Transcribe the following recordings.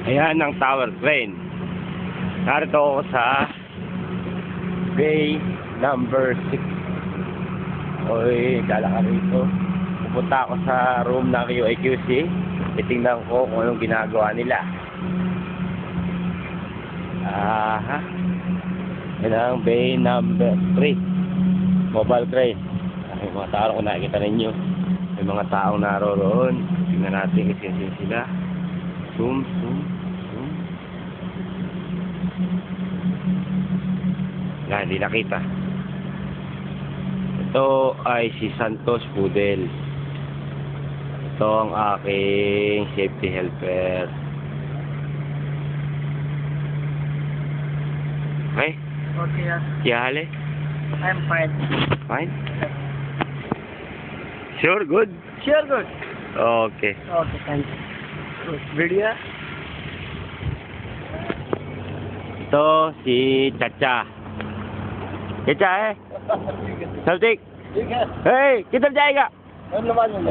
Ayan ang tower crane. Narito ako sa bay number 6. Oy, dala ka rito. Pupunta ako sa room ng QAQC. Itingnan ko kung anong ginagawa nila. Aha. Yan ang bay number 3. Mobile crane. May mga tao kung nakikita ninyo. May mga taong naroroon. Tingnan natin isinsin sila. Zoom. Yan, hindi nakita. Ito ay si Santos Pudel. Ito ang aking safety helper. Okay? Okay, Kya hale? I'm fine. Fine? Sure, good? Sure, good. Okay. Okay, thank you. Good. Video? Ito si Chacha. Chacha eh? Saltik? ठीक है Hey, किधर जाएगा? नमाज में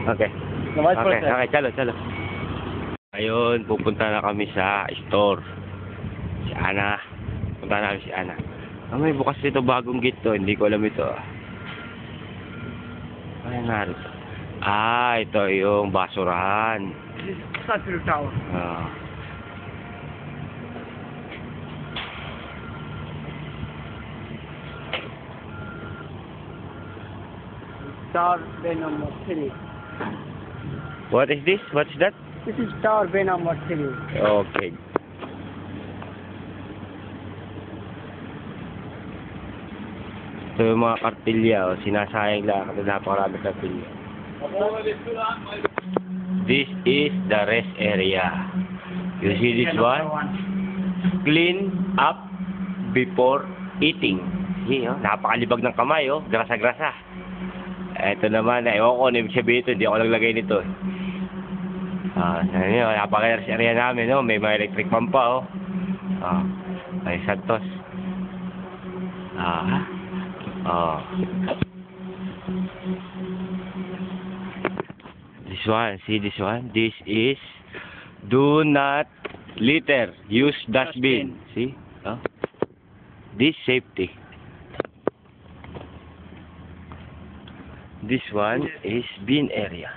Okay. नमाज Okay, पढ़ते हैं okay, chalo. Ayun, pupunta na kami sa store. Si Ana. Punta na kami si Ana. May bukas dito bagong gate to. Hindi ko alam ito. Ay, narito. Ito yung basurahan. Satru Tower. Tower bay number 3. What is this? What's that? This is tower bay number 3. Okay. Ito yung mga kartilya. Sinasayang lang. Napakarami kartilya. This is the rest area. You see this one? Clean up before eating. See, napakalibag ng kamay, grasa-grasa. Ito naman, ewan ko ano yung sabihin ito, hindi ako naglagay nito. Napaka-rest area namin, may mga electric pump pa, ay Santos. This one, see this one? This is do not litter, use dustbin. See? This safety. This one is bin area.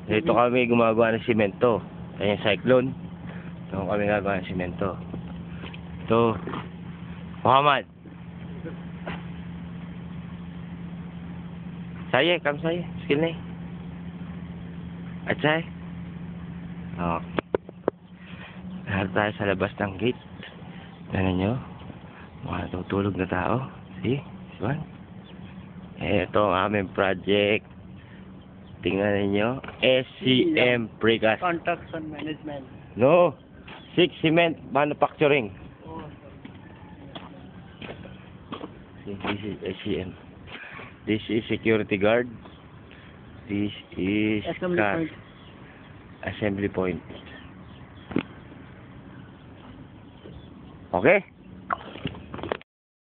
Dito kami gumagawa ng simento. Ayan yung cyclone. Dito kami gumagawa ng simento. Ito. Muhammad. Saya, come saya. Skill na Atsay. Lahat tayo sa labas ng gate. Tignan nyo. Mga tutulog na tao. See? This one. Ito ang aming project. Tingnan niyo, SCM Precast. Construction Management. No, 6 Cement Manufacturing. This is SCM. This is security guard. This is assembly point. Okay?